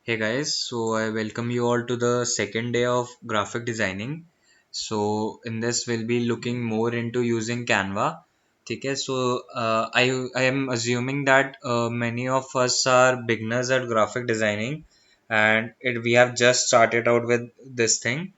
Hey guys, so I welcome you all to the second day of graphic designing. So in this we'll be looking more into using Canva. Okay, so I am assuming that many of us are beginners at graphic designing, and we have just started out with this thing.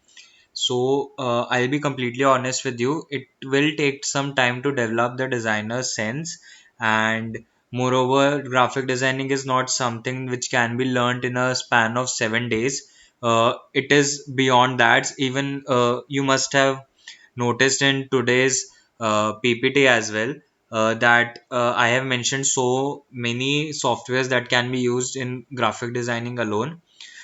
So I'll be completely honest with you. It will take some time to develop the designer's sense, and moreover, graphic designing is not something which can be learned in a span of 7 days. It is beyond that. Even you must have noticed in today's PPT as well that I have mentioned so many softwares that can be used in graphic designing alone.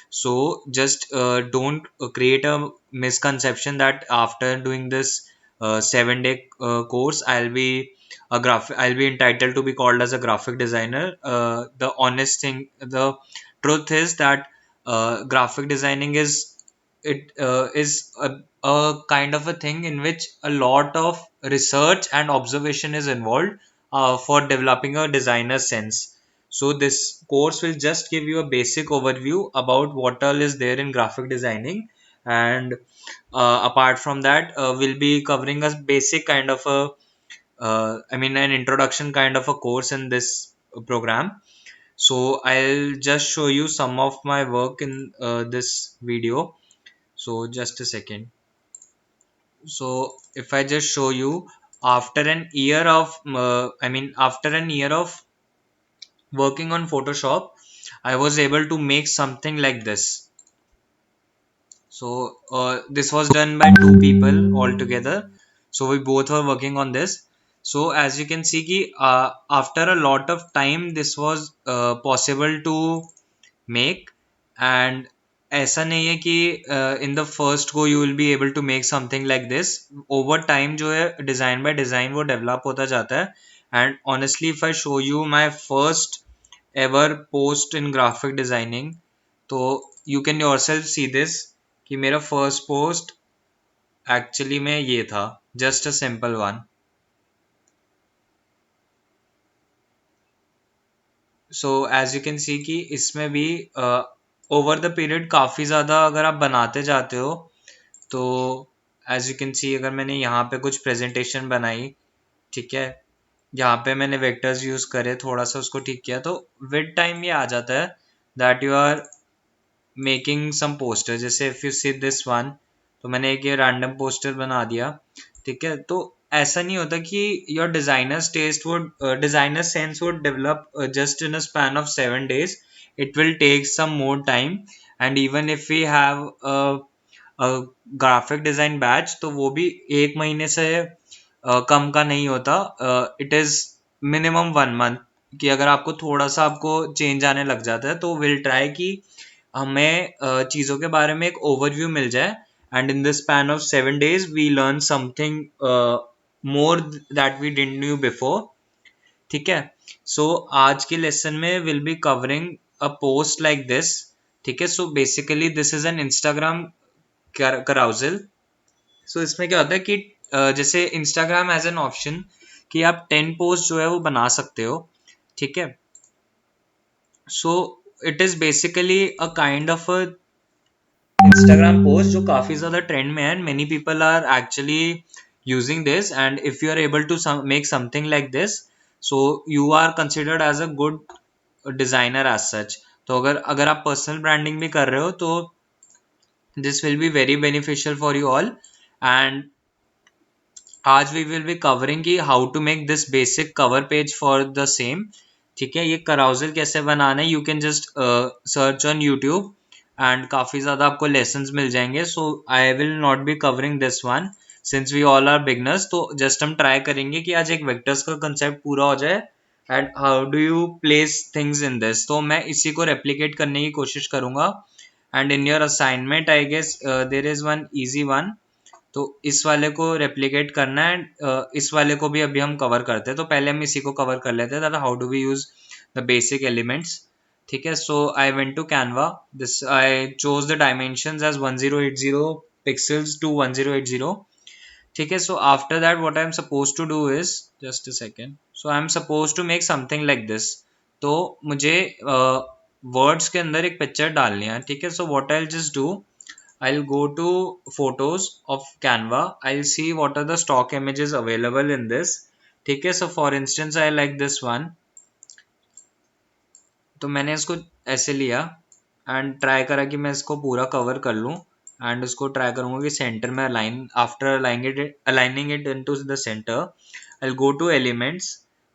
So just don't create a misconception that after doing this 7 day course, I'll be entitled to be called as a graphic designer. The honest thing, the truth is that graphic designing is a kind of a thing in which a lot of research and observation is involved for developing a designer sense. So this course will just give you a basic overview about what all is there in graphic designing, and apart from that, we'll be covering a basic kind of an introduction kind of a course in this program. So I'll just show you some of my work in this video. So just a second. So if I just show you after an year of, after an year of working on Photoshop, I was able to make something like this. So this was done by two people altogether. So we both were working on this. So as you can see, after a lot of time, this was possible to make. And ऐसा नहीं है कि in the first go you will be able to make something like this. Over time जो है design by design वो develop होता जाता है. And honestly, if I show you my first ever post in graphic designing, तो you can yourself see this कि मेरा first post actually में ये था, just a simple one. So as you can see कि इसमें भी ओवर द पीरियड काफ़ी ज़्यादा अगर आप बनाते जाते हो, तो एज यू कैन सी अगर मैंने यहाँ पे कुछ प्रेजेंटेशन बनाई, ठीक है, यहाँ पे मैंने वेक्टर्स यूज़ करे, थोड़ा सा उसको ठीक किया, तो विद टाइम ये आ जाता है that you are making some poster. जैसे if you see this one, तो मैंने एक ये रैंडम पोस्टर बना दिया, ठीक है. तो ऐसा नहीं होता कि your designers taste would designer sense would develop just in a span of 7 days. It will take some more time. And even if we have graphic design batch, तो वो भी 1 महीने से कम का नहीं होता. It is minimum 1 month. कि अगर आपको थोड़ा सा आपको चेंज आने लग जाता है, तो विल ट्राई कि हमें चीज़ों के बारे में एक ओवरव्यू मिल जाए. And in the span of 7 days we learn something more that we didn't knew before. ठीक है. सो आज के लेसन में will be covering a post like this. ठीक है. So basically this is an Instagram carousel. So इसमें क्या होता है कि जैसे इंस्टाग्राम हैज एन ऑप्शन कि आप 10 पोस्ट जो है वो बना सकते हो. ठीक है. So it is basically a kind of a Instagram post जो काफी ज्यादा ट्रेंड में है. And many people are actually using this. And if you are able to make something like this, so you are considered as a good designer as such. तो अगर अगर आप personal branding भी कर रहे हो, तो this will be very beneficial for you all. And आज वी विल बी कवरिंग की how to make this basic cover page for the same. ठीक है. ये कराउजल कैसे बनाना है, you can just search on YouTube and काफ़ी ज़्यादा आपको लेसन्स मिल जाएंगे. So I will not be covering this one since we all are beginners. तो जस्ट हम ट्राई करेंगे कि आज एक वेक्टर्स का कंसेप्ट पूरा हो जाए and how do you place things in this. तो मैं इसी को रेप्लिकेट करने की कोशिश करूंगा. And in your assignment I guess there is one easy one. तो इस वाले को रेप्लिकेट करना है. इस वाले को भी अभी हम कवर करते हैं. तो पहले हम इसी को कवर कर लेते हैं, how do we use the basic elements. ठीक है. So I went to Canva. This I chose the dimensions as 1080 pixels to 1080. ठीक है. So after that what I am suppose to do is just a second. So I am suppose to make something like this. तो मुझे words के अंदर एक picture डालनी है, ठीक है। So what I just do, I'll go to photos of Canva. I'll see what are the stock images available in this. ठीक है, so for instance I like this one. तो मैंने इसको ऐसे लिया एंड ट्राई करा कि मैं इसको पूरा कवर कर लूँ, एंड उसको ट्राई करूँगा कि सेंटर में align, after aligning it into the centre, I will go to elements,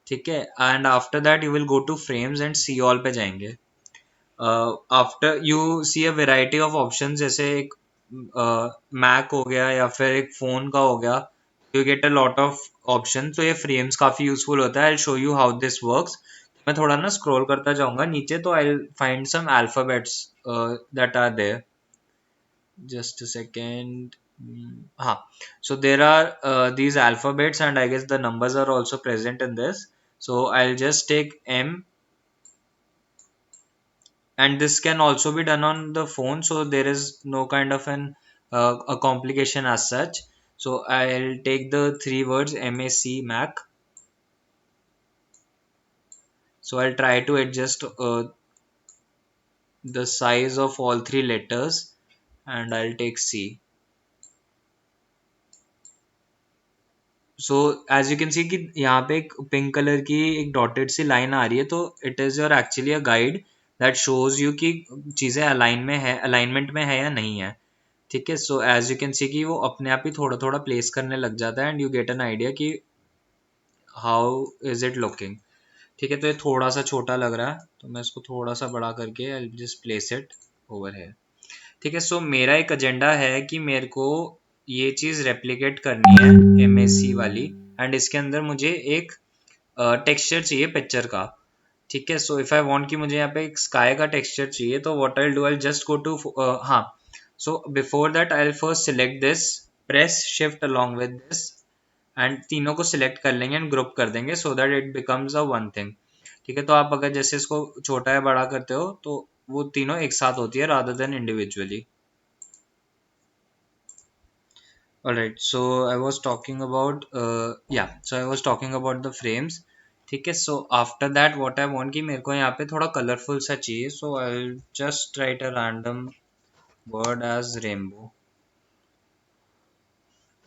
ठीक है, and after that you will go to frames and see all पे जाएंगे। After you see a variety of option, जैसे एक Mac हो गया या फिर एक फोन का हो गया, you get a lot of option. तो ये फ्रेम्स काफी यूजफुल होता है। I show you how this works. मैं थोड़ा ना स्क्रॉल करता जाऊंगा नीचे, तो I find some alphabets that are there, just a second. हाँ, so there are these alphabets and I guess the numbers are also present in this. So I'll just take M, and this can also be done on the phone, so there is no kind of an a complication as such. So I'll take the three words MAC Mac. So I'll try to adjust the size of all three letters, and I'll take C. So as you can see कि यहाँ पे एक pink colour की एक dotted सी line आ रही है, तो it is your actually a guide that shows you कि चीजें अलाइन में है, अलाइनमेंट में है या नहीं है, ठीक है। So as you can see कि वो अपने आप ही थोड़ा थोड़ा प्लेस करने लग जाता है, and you get an idea कि हाउ इज इट लुकिंग, ठीक है। तो ये थोड़ा सा छोटा लग रहा है, तो मैं इसको थोड़ा सा बड़ा करके I just place it over है, ठीक है। सो मेरा एक एजेंडा है कि मेरे को ये चीज रेप्लिकेट करनी है MSC वाली, एंड इसके अंदर मुझे एक टेक्सचर चाहिए पिक्चर का, ठीक है। सो इफ आई वांट कि मुझे यहाँ पे एक स्काई का टेक्सचर चाहिए, तो what I do, I just go to, हाँ, so before that I first select this, press shift along with this, and तीनों को सिलेक्ट कर लेंगे एंड ग्रुप कर देंगे so that it becomes a one thing, ठीक है। तो आप अगर जैसे इसको छोटा या बड़ा करते हो, तो वो तीनों एक साथ होती है rather than individually. Alright, so I was talking about so I was talking about the frames, ठीक है। so after that what I want कि मेरे को यहाँ पे थोड़ा कलरफुल सा चाहिए, so I'll just write a random word as rainbow।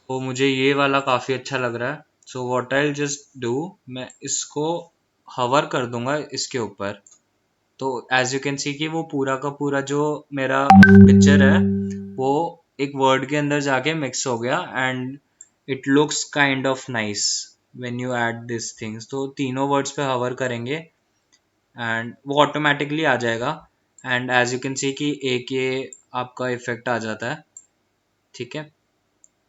तो मुझे ये वाला काफी अच्छा लग रहा है, so what I'll just do, मैं इसको हवर कर दूंगा इसके ऊपर, तो एज यू कैन सी कि वो पूरा का पूरा जो मेरा पिक्चर है वो एक वर्ड के अंदर जाके मिक्स हो गया, and it looks kind of nice when you add this things. तो तीनों वर्ड्स पे हवर करेंगे एंड वो ऑटोमेटिकली आ जाएगा, and as you can see कि एक ये आपका इफेक्ट आ जाता है, ठीक है।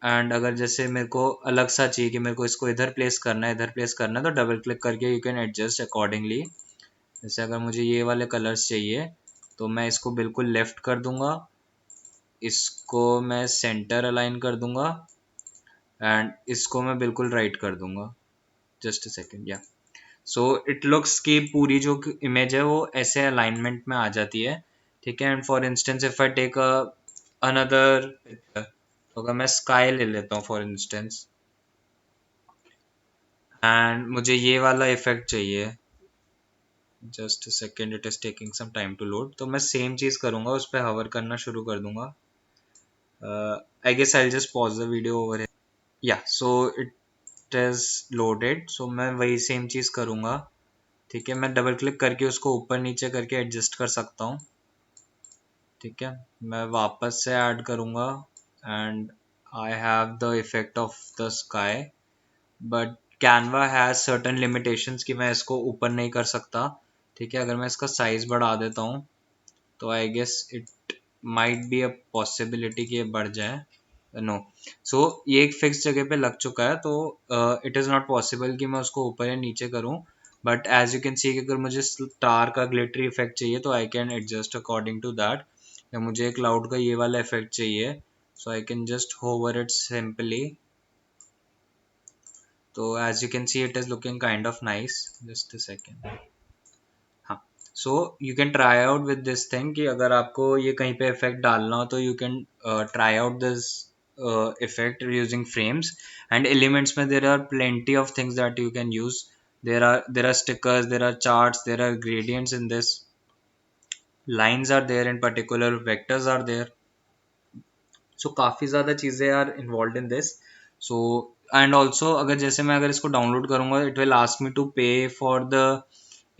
एंड अगर जैसे मेरे को अलग सा चाहिए कि मेरे को इसको इधर प्लेस करना है, इधर प्लेस करना है, तो डबल क्लिक करके यू कैन एडजस्ट अकॉर्डिंगली। जैसे अगर मुझे ये वाले कलर्स चाहिए, तो मैं इसको बिल्कुल लेफ्ट कर दूंगा, इसको मैं सेंटर अलाइन कर दूंगा, एंड इसको मैं बिल्कुल राइट कर दूंगा। जस्ट अ सेकेंड, या सो इट लुक्स कि पूरी जो इमेज है वो ऐसे अलाइनमेंट में आ जाती है, ठीक है। And for instance if I take another picture, तो अगर मैं स्काई ले लेता हूँ फॉर इंस्टेंस, एंड मुझे ये वाला इफेक्ट चाहिए, just second, it is taking some time to load, तो मैं सेम चीज करूंगा, उस पर हवर करना शुरू कर दूंगा। I guess I just pause the video over, या so it is loaded. So मैं वही सेम चीज करूंगा, ठीक है। मैं डबल क्लिक करके उसको ऊपर नीचे करके एडजस्ट कर सकता हूँ, ठीक है। मैं वापस से ऐड करूंगा, and I have the effect of the sky, but Canva has certain limitations कि मैं इसको ऊपर नहीं कर सकता, ठीक है। अगर मैं इसका साइज बढ़ा देता हूँ, तो I guess it might be a possibility कि ये बढ़ जाए, नो। सो ये एक फिक्स जगह पे लग चुका है, तो इट इज़ नॉट पॉसिबल कि मैं उसको ऊपर या नीचे करूं, but as you can see कि अगर मुझे स्टार का ग्लिटरी इफेक्ट चाहिए, तो I can adjust according to that, या मुझे क्लाउड का ये वाला इफेक्ट चाहिए, so I can just hover it simply. तो as you can see it is looking kind of nice, just a second. हाँ, so you can try out with this thing कि अगर आपको ये कहीं पे इफेक्ट डालना हो, तो you can try out this effect using frames and elements में there are plenty of things that you can use, there are stickers, there are charts, there are gradients in this, lines are there, in particular vectors are there. So काफ़ी ज़्यादा चीज़ें are involve in this. So and also अगर जैसे मैं अगर इसको download करूँगा, it will ask me to pay for the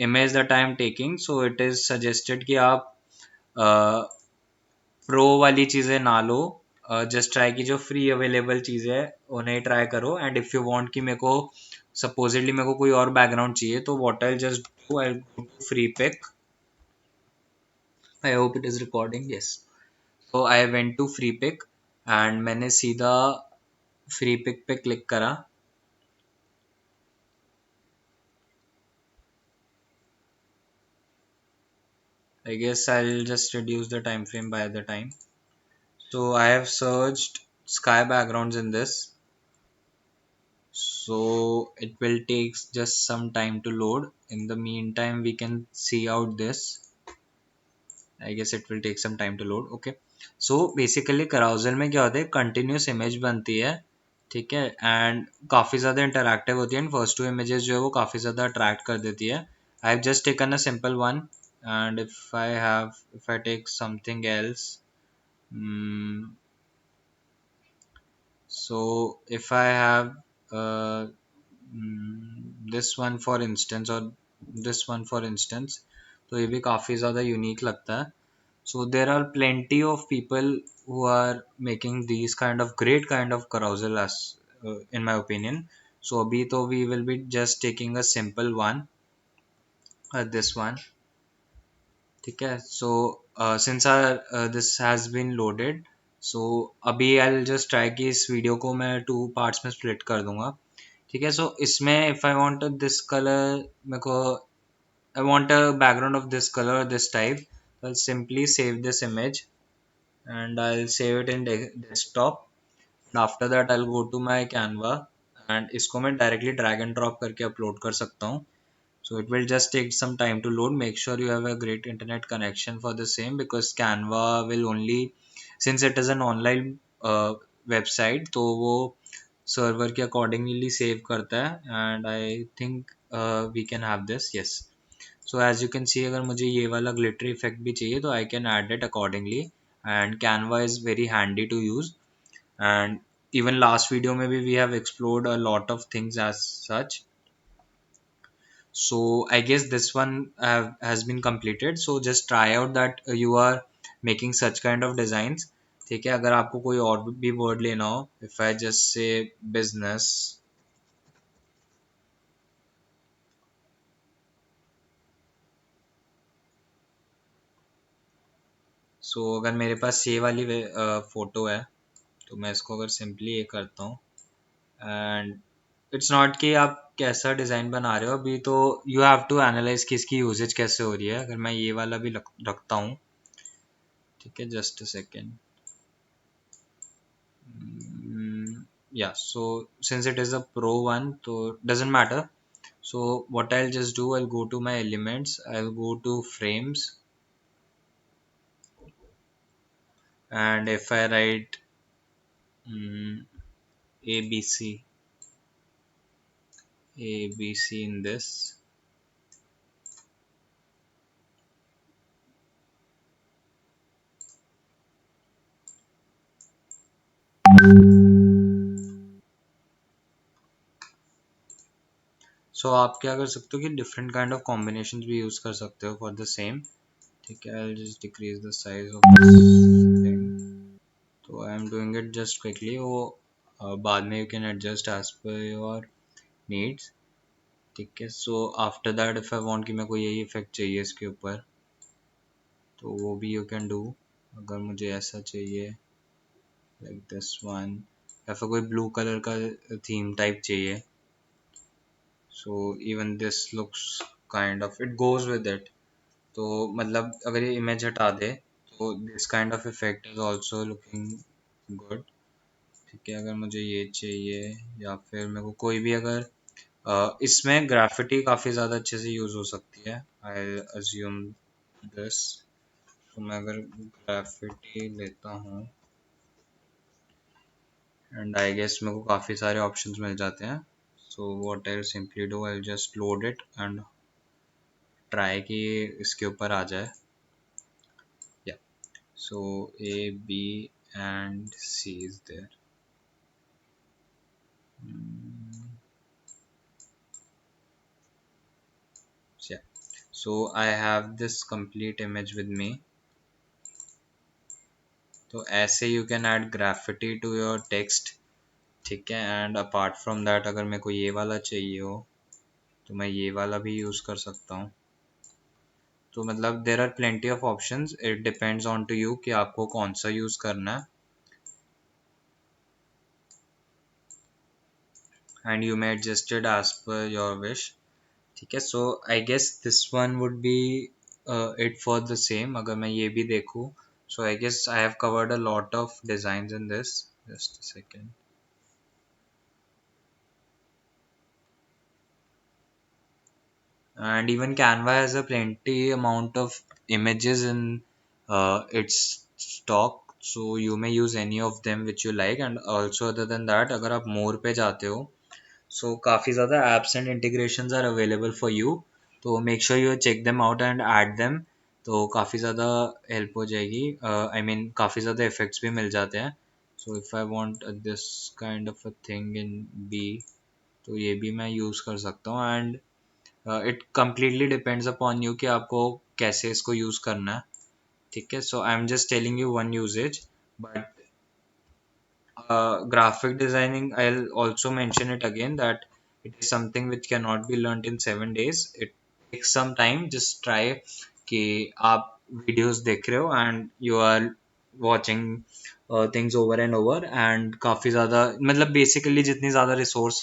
image that I am taking. So it is suggested कि आप प्रो वाली चीज़ें ना लो. जस्ट ट्राई की जो फ्री अवेलेबल चीज़ें है उन्हें ट्राई करो. एंड इफ़ यू वांट कि मेरे को सपोजिटली मेरे को कोई और बैकग्राउंड चाहिए, तो what I just do, I go to Freepik. I hope it is recording. Yes. तो I went to Freepik and मैंने सीधा फ्री पिक पे क्लिक करा. I guess I'll just reduce the time frame by the time. So I have searched sky backgrounds in this. So it will take just some time to load. In the meantime, we can see out this. I guess it will take some time to load. Okay. So basically carousel में क्या होता है, continuous image बनती है. ठीक है. And काफ़ी ज़्यादा इंटरैक्टिव होती है. एंड फर्स्ट टू इमेजेस जो है वो काफ़ी ज़्यादा अट्रैक्ट कर देती है. I have just taken a simple one. And if I take something else, so if I have uh, this one for instance, or this one for instance, तो ये भी काफ़ी ज़्यादा यूनिक लगता है. So there are plenty of people who are making these great kind of carousel as in my opinion. So अभी तो we will be just taking a simple one, this one. ठीक है. So since this has been loaded, so अभी I will just try कि इस video को मैं two parts में स्प्लिट कर दूंगा. ठीक है. सो इसमें if I want this colour, मेरे को I want a background of this colour, this type, I simply save this image and I save it in desktop. After that I go to my Canva and इसको मैं directly drag and drop करके upload कर सकता हूँ. So it will just take some time to load. Make sure you have a great internet connection for the same, because Canva will only, since it is an online website, तो वो server के accordingly save करता है. And I think we can have this. Yes. So as you can see, अगर मुझे ये वाला glittery effect भी चाहिए तो I can add it accordingly. And Canva is very handy to use. And even last video maybe we have explored a lot of things as such. So I guess this one has been completed. So just try out that you are making such kind of designs. ठीक है. अगर आपको कोई और भी word लेना हो, if I just say business, so अगर मेरे पास ये वाली फोटो है, तो मैं इसको अगर सिंपली ये करता हूँ. एंड इट्स नॉट कि आप कैसा डिज़ाइन बना रहे हो, अभी तो यू हैव टू एनालाइज कि इसकी यूजेज कैसे हो रही है. अगर मैं ये वाला भी रखता हूँ. ठीक है. Just a second. Yeah, so since it is a pro one, so doesn't matter. So what I'll just do, I'll go to my elements, I'll go to frames, and if I write ABC, ABC in this, so आप क्या कर सकते हो कि different kind of combinations भी use कर सकते हो for the same. ठीक है. I'll just decrease the size of this thing. So I am doing it just quickly. वो बाद में you can adjust as per your needs. ठीक है. So after that if I want कि मेरे को यही इफेक्ट चाहिए इसके ऊपर, तो वो भी यू कैन डू. अगर मुझे ऐसा चाहिए लाइक दिस वन, या फिर कोई ब्लू कलर का थीम टाइप चाहिए, so even this looks kind of it goes with it. तो मतलब अगर ये इमेज हटा दे, तो this kind of effect is also looking good. ठीक है. अगर मुझे ये चाहिए, या फिर मेरे को कोई भी अगर इसमें ग्राफिटी काफ़ी ज़्यादा अच्छे से यूज़ हो सकती है. I assume this. तो मैं अगर ग्राफिटी लेता हूँ, एंड आई गेस मेरे को काफ़ी सारे ऑप्शंस मिल जाते हैं. सो what I simply do, I just load it and try कि इसके ऊपर आ जाए. So A, B and C is there. Mm, yeah. So I have this complete image with me. तो ऐसे you can add graffiti to your text. ठीक है, and apart from that अगर मेरे को ये वाला चाहिए हो तो मैं ये वाला भी यूज़ कर सकता हूँ. तो मतलब there are plenty of options, it depends on to you कि आपको कौन सा यूज़ करना है. And you may adjust it as per your wish. ठीक है, so I guess this one would be it for the same. अगर मैं ये भी देखूँ, so I guess I have covered a lot of designs in this. Just a second. And even Canva has a plenty amount of images in its stock, so you may use any of them which you like. And also other than that, अगर आप more पे जाते हो, so काफ़ी ज़्यादा apps and integrations are available for you. तो make sure you check them out and add them. तो काफ़ी ज़्यादा help हो जाएगी. I mean काफ़ी ज़्यादा effects भी मिल जाते हैं. So if I want this kind of a thing in B, तो ये भी मैं use कर सकता हूँ. And it completely depends upon you कि आपको कैसे इसको यूज करना है. ठीक है, so I am just telling you one usages. But graphic designing, I'll also mention it again that it is something which cannot be learned in 7 days. It takes some time. Just try कि आप videos देख रहे हो and you are watching things over and over, and काफ़ी ज़्यादा मतलब basically जितनी ज़्यादा resource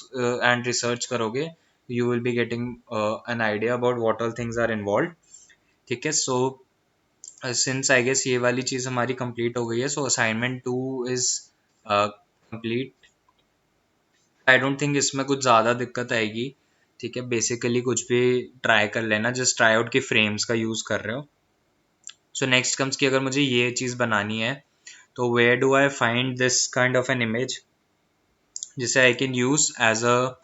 and research करोगे, you will be getting an idea about what all things are involved. ठीक है, so since I guess ये वाली चीज़ हमारी complete हो गई है, so assignment 2 is complete. I don't think इसमें कुछ ज़्यादा दिक्कत आएगी. ठीक है, बेसिकली कुछ भी ट्राई कर लेना, जस्ट ट्राई आउट की फ्रेम्स का यूज़ कर रहे हो. सो नेक्स्ट कम्स कि अगर मुझे ये चीज़ बनानी है तो where do I find this kind of an image जिसे I can use as a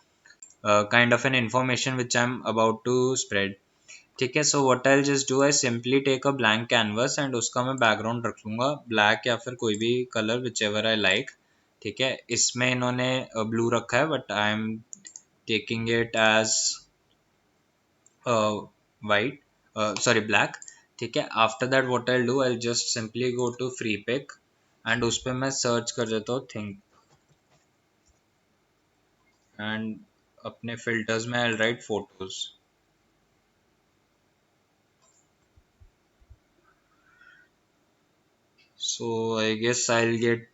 kind of an information which I am about to spread. ठीक है, so what I just do, I simply take a blank canvas and उसका मैं background रख लूँगा black या फिर कोई भी colour which ever I like. ठीक है, इसमें इन्होंने ब्लू रखा है but I am taking it as white, sorry black. ठीक है, after that what I'll do, I'll just simply go to free pick and उस पे मैं सर्च कर देता हूँ think, and अपने filters में I'll write photos. So I guess I'll get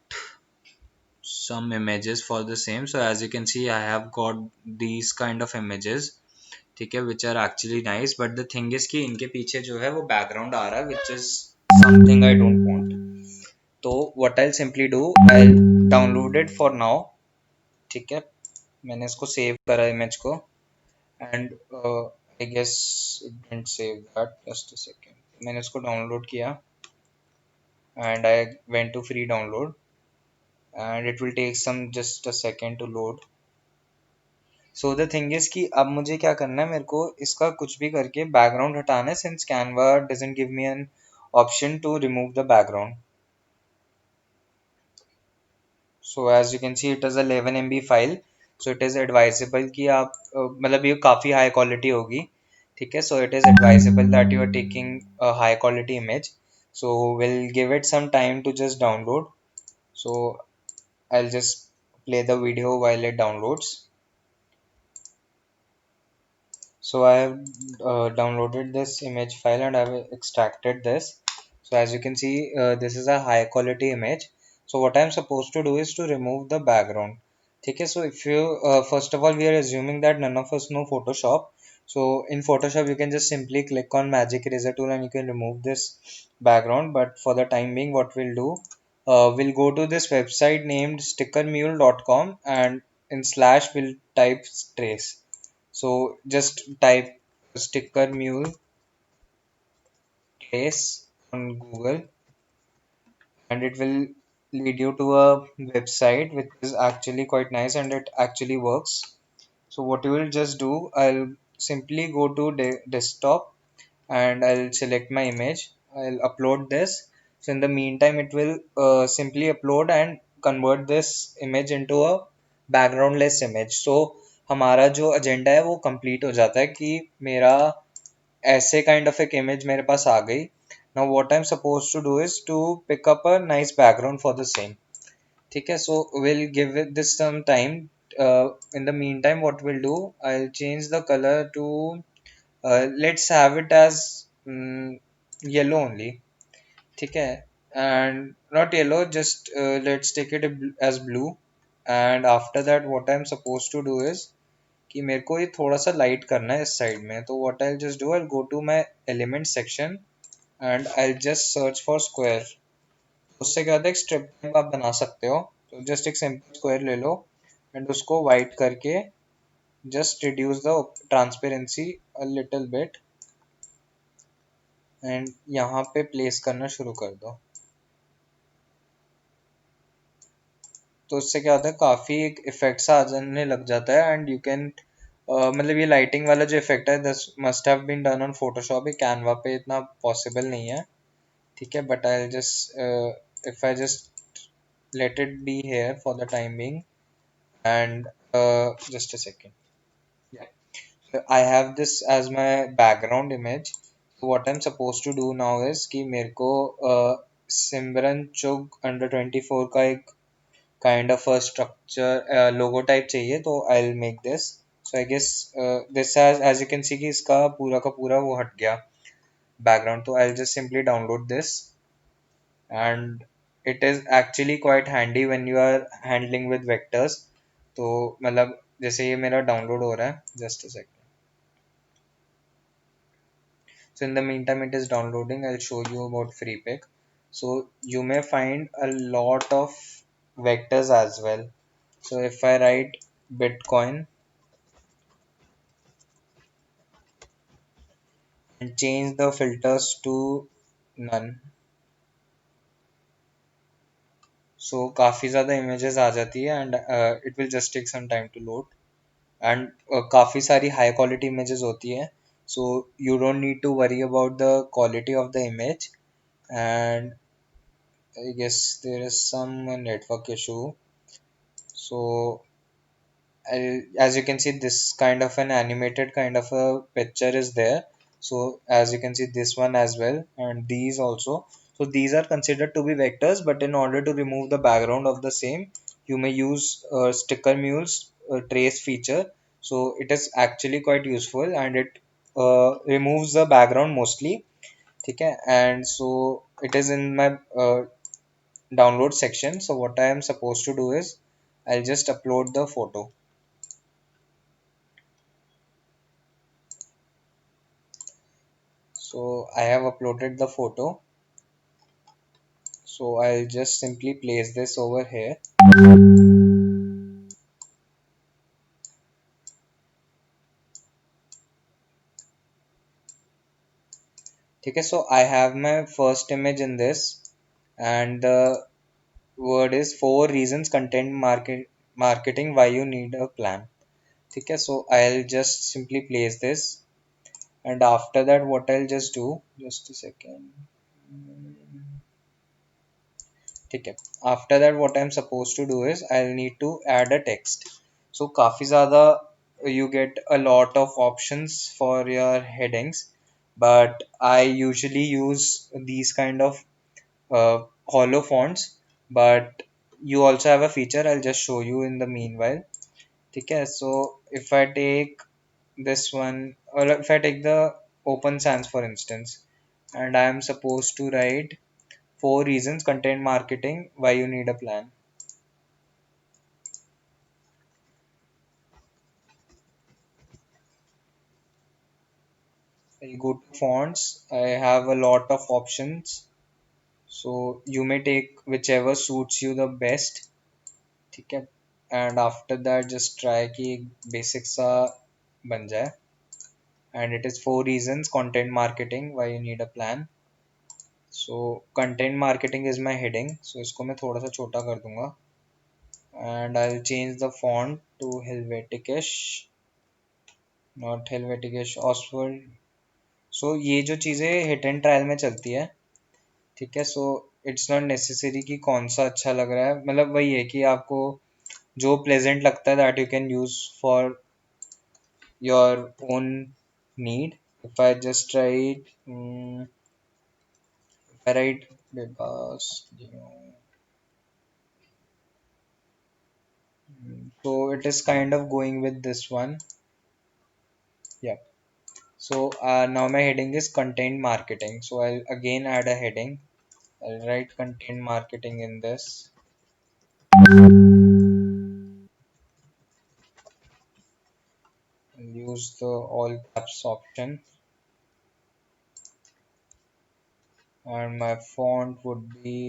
some images for the same. So as you can see, I have got these kind of images. ठीक है, which are actually nice, but the thing is कि इनके पीछे जो है वो background आ रहा है which is something I don't want. तो what I'll simply do, I'll download it for now. ठीक है, मैंने इसको सेव करा इमेज को, and I guess it didn't save that. Just a second, मैंने इसको डाउनलोड किया and I went to free download and it will take some just a second to load. So the thing is कि अब मुझे क्या करना है, मेरे को इसका कुछ भी करके बैकग्राउंड हटाना है since Canva doesn't give me an option to remove the background. So as you can see it is a 11 MB file. So it is advisable कि आप मतलब ये काफ़ी हाई क्वालिटी होगी. ठीक है, so it is advisable that you are taking a high quality image. So will give it some time to just download. So I will just play the video while it downloads. So I have downloaded this image file and I have extracted this. So as you can see, this is a high quality image. So what I'm supposed to do is to remove the background. Okay, so if you first of all, we are assuming that none of us know Photoshop. So in Photoshop you can just simply click on magic eraser tool and you can remove this background. But for the time being, what we'll do, we'll go to this website named stickermule.com and in slash we'll type trace. So just type sticker mule trace on Google and it will lead you to a website which is actually quite nice and it actually works. So what you will just do, I'll simply go to desktop and I'll select my image. I'll upload this. So in the meantime, it will simply upload and convert this image into a backgroundless image. So हमारा जो agenda है वो complete हो जाता है कि मेरा ऐसे kind of एक image मेरे पास आ गई. Now what I'm supposed to do is to pick up a nice background for the same. ठीक है, so we'll give it this some time. In the meantime, what we'll do, I'll change the color to let's have it as yellow only. ठीक है, and not yellow, just let's take it as blue. And after that what I'm supposed to do is कि मेरे को ये थोड़ा सा light करना है इस साइड में, तो what I'll just do, I'll go to my element section and I'll just search for square. उससे क्या होता है, एक स्ट्रिप आप बना सकते हो. तो जस्ट एक सिंपल स्क्वायर ले लो एंड उसको वाइट करके just reduce the transparency a little bit and यहाँ पे प्लेस करना शुरू कर दो. तो उससे क्या होता है, काफ़ी एक इफेक्ट सा आ जाने लग जाता है एंड यू कैन मतलब ये लाइटिंग वाला जो इफेक्ट है this must have been done on Photoshop. ये कैनवा पे इतना पॉसिबल नहीं है. ठीक है, but I just if I just let it be here for the time being and just a second. Yeah, so I have this as my background image. So what I'm supposed to do now is कि मेरे को सिमरन चुग under 24 का एक kind of a structure logo type चाहिए, तो I'll make this. So I guess this has, as you can see कि इसका पूरा का पूरा वो हट गया background, तो I'll just simply download this and it is actually quite handy when you are handling with vectors. तो मतलब जैसे ये मेरा डाउनलोड हो रहा है, just a second. So in the meantime it is downloading. I'll show you about FreePic. So you may find a lot of vectors as well. So if I write Bitcoin and change the filters to none, so काफ़ी ज़्यादा images आ जाती है and it will just take some time to load and काफ़ी सारी high quality images होती है, so you don't need to worry about the quality of the image. And I guess there is some network issue. So as you can see, this kind of an animated kind of a picture is there. So as you can see, this one as well and these also. So these are considered to be vectors, but in order to remove the background of the same, you may use sticker mules trace feature. So it is actually quite useful and it removes the background mostly. Okay, and so it is in my download section. So what I am supposed to do is I'll just upload the photo. So I have uploaded the photo. So I'll just simply place this over here. Okay, so I have my first image in this and the word is 4 reasons content marketing why you need a plan. Okay, so I'll just simply place this and after that what I'll just do, just a second. ठीक है, after that what I'm supposed to do is I'll need to add a text. So काफ़ी ज़्यादा you get a lot of options for your headings, but I usually use these kind of hollow fonts, but you also have a feature I'll just show you in the meanwhile. ठीक है, so if I take this one or if I take the Open Sans for instance and I am supposed to write 4 reasons content marketing why you need a plan. I go to fonts. I have a lot of options. So you may take whichever suits you the best. ठीक है, and after that just try कि basic सा बन जाए. And it is 4 reasons content marketing why you need a plan. So content marketing is my heading. So इसको मैं थोड़ा सा छोटा कर दूंगा. And I'll change the font to Helvetikish, not Helvetikish, Oswald. सो ये जो चीज़ें हिट एंड ट्रायल में चलती है. ठीक है, सो इट्स नॉट नेसेसरी कि कौन सा अच्छा लग रहा है, मतलब वही है कि आपको जो प्लेजेंट लगता है that you can use for your own need. If I just write, if I write because so it is kind of going with this one. Yeah. So now my heading is content marketing. So I'll again add a heading. I'll write content marketing in this. I'll use the all caps option, and my font would be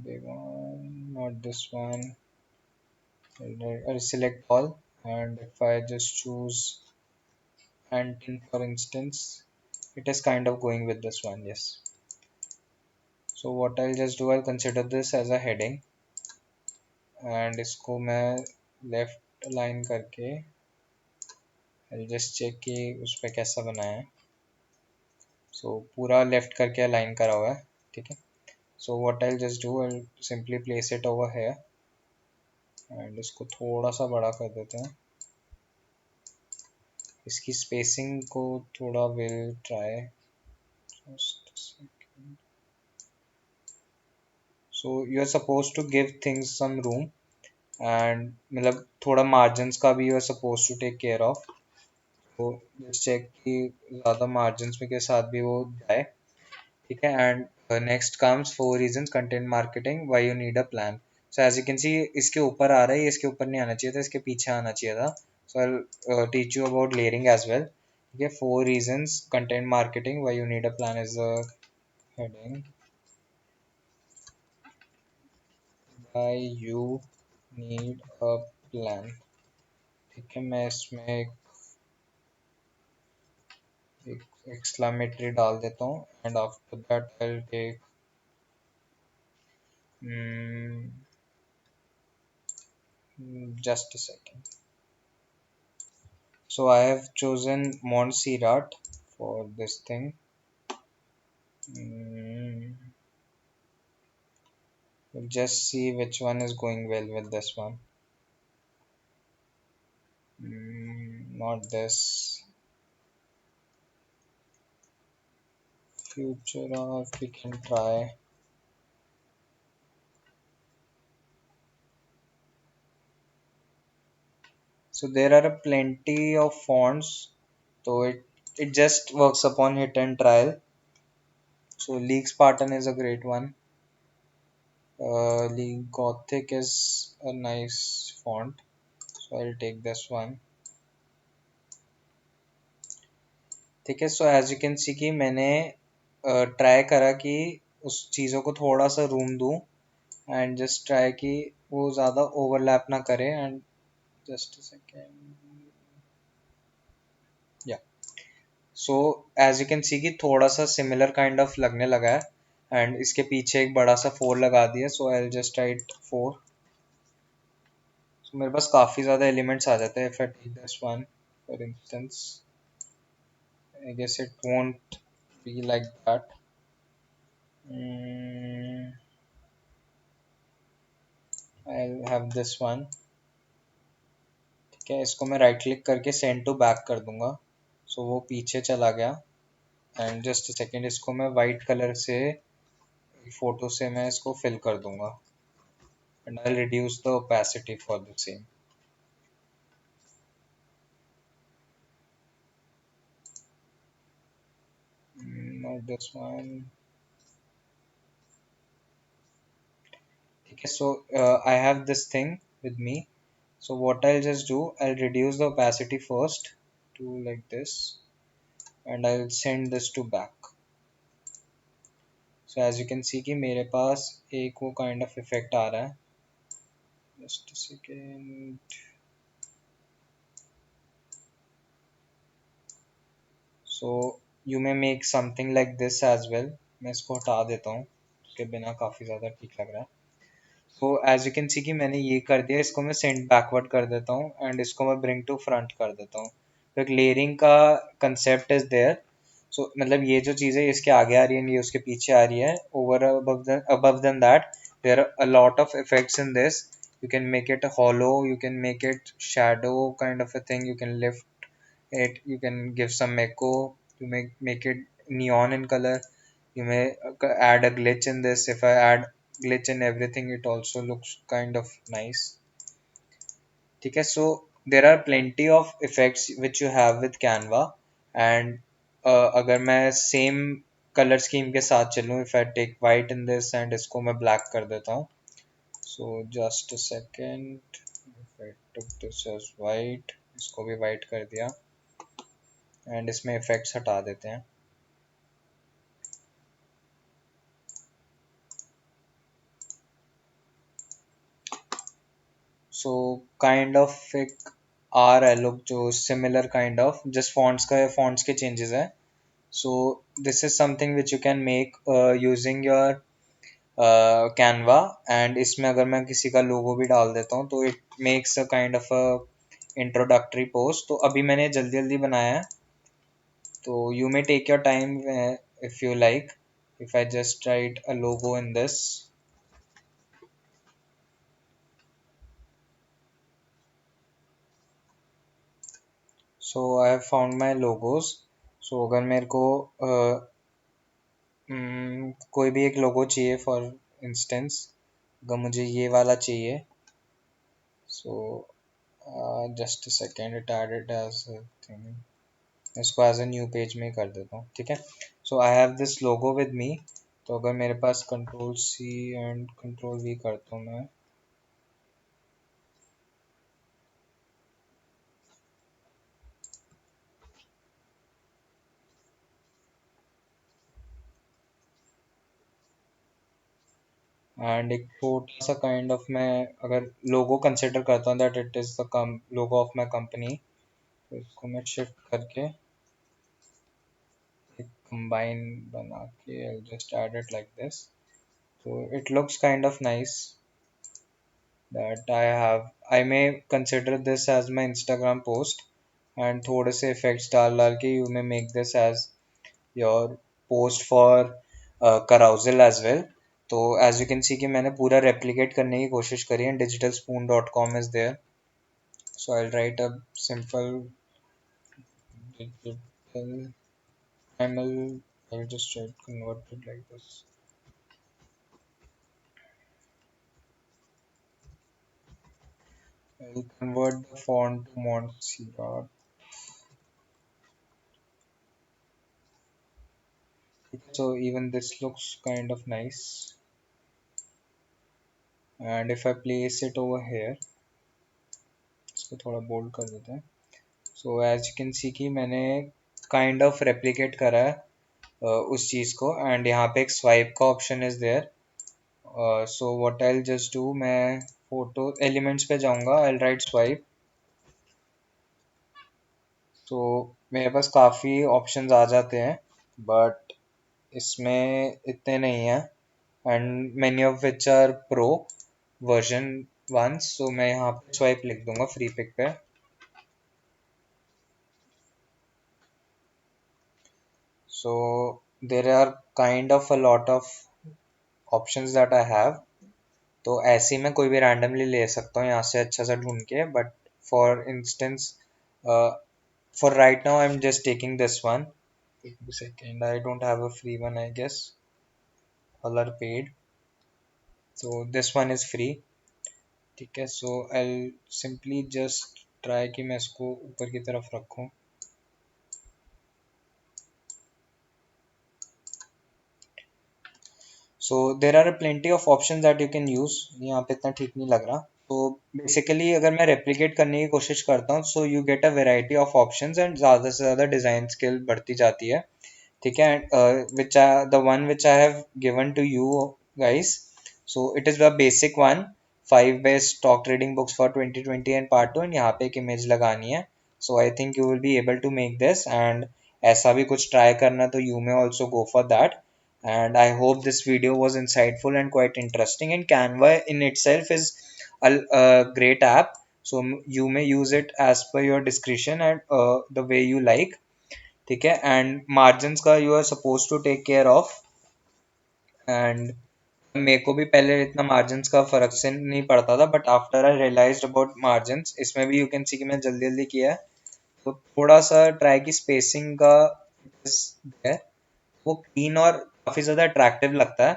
big one, not this one. I'll select all, and if I just choose Antin for instance, it is kind of going with this one. Yes. So what I'll just do, I'll consider this as a heading, and इसको मैं left align करके I'll just check कि उस पे कैसा बना है. So पूरा left करके align करा हुआ है, ठीक है. So what I'll just do, I'll simply place it over here, and इसको थोड़ा सा बड़ा कर देते हैं. इसकी spacing को थोड़ा will try. Just a second. So you're supposed to give things some room, and मतलब थोड़ा मार्जिन्स का भी you are suppose to take care of. तो जस्ट चेक कि ज़्यादा मार्जिन्स में के साथ भी वो जाए, ठीक है. And next comes 4 reasons content marketing why you need a plan. So as you can see इसके ऊपर आ रहा है, ये इसके ऊपर नहीं आना चाहिए था, इसके पीछे आना चाहिए था. So I teach you about layering as well, ठीक है. 4 reasons content marketing why you need a plan is the heading. Why you need a plan, ठीक है. मैं इसमें एक एक्सक्लामेटरी डाल देता हूँ, and after that I will take just a second. So I have chosen Montserrat for this thing. We'll just see which one is going well with this one. Not this. Future of we can try. So there are plenty of fonts, so it just works upon hit and trial. So League Spartan is a great one. League Gothic is a nice font, so I'll take this one. ठीक है. So as you can see कि मैंने try करा कि उस चीज़ों को थोड़ा सा रूम दूं, एंड जस्ट ट्राई कि वो ज़्यादा ओवरलैप ना करे. And just second. या so as you can see कि थोड़ा सा सिमिलर काइंड ऑफ लगने लगा है, एंड इसके पीछे एक बड़ा सा 4 लगा दिया. सो आई जस्ट राइट 4. सो मेरे पास काफ़ी ज़्यादा एलिमेंट्स आ जाते हैं. If I take this one for instance, I guess it won't be like that. I'll have this one. ठीक है. इसको मैं राइट क्लिक करके सेंड टू बैक कर दूंगा, सो वो पीछे चला गया. एंड जस्ट सेकेंड, इसको मैं वाइट कलर से फोटो से मैं इसको फिल कर दूंगा, and I reduce the opacity for the same. Not this one. ठीक है. So I have this thing with me. So what I'll just do, I'll reduce the opacity first to like this, and I'll send this to back. So as you can see कि मेरे पास एक वो kind of effect आ रहा है. Just a second. So you may make something like this as well. मैं इसको हटा देता हूँ, उसके बिना काफ़ी ज़्यादा ठीक लग रहा है. So as you can see कि मैंने ये कर दिया, इसको मैं सेंड बैकवर्ड कर देता हूँ, एंड इसको मैं ब्रिंग टू फ्रंट कर देता हूँ. तो एक लेयरिंग का कंसेप्ट इज देयर. सो मतलब ये जो चीज़ है इसके आगे आ रही है, ये उसके पीछे आ रही है, over above than that there are a lot of effects in this. You can make it hollow, you can make it shadow kind of a thing, you can lift it, you can give some echo, you make it neon in color, you may add a glitch in this. If I add glitch in everything, it also looks kind of nice. ठीक है, so there are plenty of effects which you have with Canva. And अगर मैं same color scheme के साथ चलूँ, if I take white in this and इसको मैं black कर देता हूँ, so just a second, if I took this as white, इसको भी white कर दिया and इसमें effects हटा देते हैं. So kind of एक आ रहा है look जो similar kind of, just fonts के changes है. So this is something which you can make using your Canva. And इसमें अगर मैं किसी का लोगो भी डाल देता हूँ तो it makes a kind of a introductory post. तो अभी मैंने जल्दी जल्दी बनाया है, तो you may take your time if you like. If I just write a logo in this, so I have found my logos. So अगर मेरे को कोई भी एक लोगो चाहिए, फॉर इंस्टेंस अगर मुझे ये वाला चाहिए, so just second, it added as thing, इसको एज अ न्यू पेज में कर देता हूँ. ठीक है, so I have this logo with me. तो अगर मेरे पास control C and control V करता हूँ मैं, एंड एक छोटा सा काइंड ऑफ, मैं अगर लोगो कंसिडर करता हूँ that it is the logo of my company, तो इसको मैं शिफ्ट करके एक कंबाइन बना के I just add it like this. So it looks kind of nice that I have. I may consider this as my Instagram post, and थोड़े से effects डाल डाल के you may make this as your post for carousel as well. तो as you can see कि मैंने पूरा replicate करने की कोशिश करी है. digitalspoon.com is there, so I'll write a simple digital panel. I'll just try to convert it like this. I'll convert the font to Montserrat. So even this looks kind of nice. And if I place it over here, इसको थोड़ा bold कर देते हैं. So as you can see कि मैंने kind of replicate करा है उस चीज़ को, and यहाँ पे एक swipe का option is there. So what I'll just do, मैं photo elements पे जाऊँगा, I'll write swipe. So मेरे पास काफ़ी options आ जाते हैं, but इसमें इतने नहीं हैं, and many of which are pro version ones. So मैं यहाँ पे swipe लिख दूंगा free pick पे. So there are kind of a lot of options that I have. तो ऐसे ही मैं कोई भी randomly ले सकता हूँ यहाँ से अच्छा सा ढूंढ के, but for instance for right now I'm just taking this one. Wait a second, I don't have a free one, I guess all are paid, so this one is free. ठीक है, so I'll simply just try कि मैं इसको ऊपर की तरफ रखूँ. So there are plenty of options that you can use. यहाँ पे इतना ठीक नहीं लग रहा. तो बेसिकली अगर मैं रेप्लिकेट करने की कोशिश करता हूँ, so you get a variety of options and ज़्यादा से ज़्यादा डिज़ाइन स्किल बढ़ती जाती है. ठीक है, which the one which I have given to you guys, so it is the basic one, 5 best stock trading books for 2020 and part 2. And यहाँ पे एक इमेज लगानी है. So I think you will be able to make this, and ऐसा भी कुछ try करना तो you may also go for that. And I hope this video was insightful and quite interesting. And Canva in itself is a great app, so you may use it as per your discretion and the way you like. ठीक है, and margins का you are suppose to take care of. And मेरे को भी पहले इतना margins का फर्क से नहीं पड़ता था, but after I realized about margins, इसमें भी यू कैन सी कि मैं जल्दी जल्दी किया है, तो थोड़ा सा ट्राई की स्पेसिंग का है, वो क्लीन और काफी ज्यादा अट्रैक्टिव लगता है।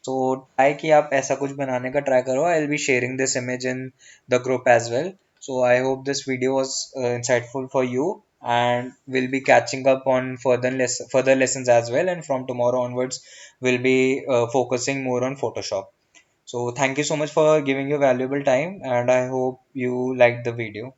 तो ट्राई कि आप ऐसा कुछ बनाने का ट्राई करो। I will be sharing this image in the group as well. So I hope this video was insightful for you, and we'll be catching up on further lessons as well. And from tomorrow onwards, we'll be focusing more on Photoshop. So thank you so much for giving your valuable time, and I hope you liked the video.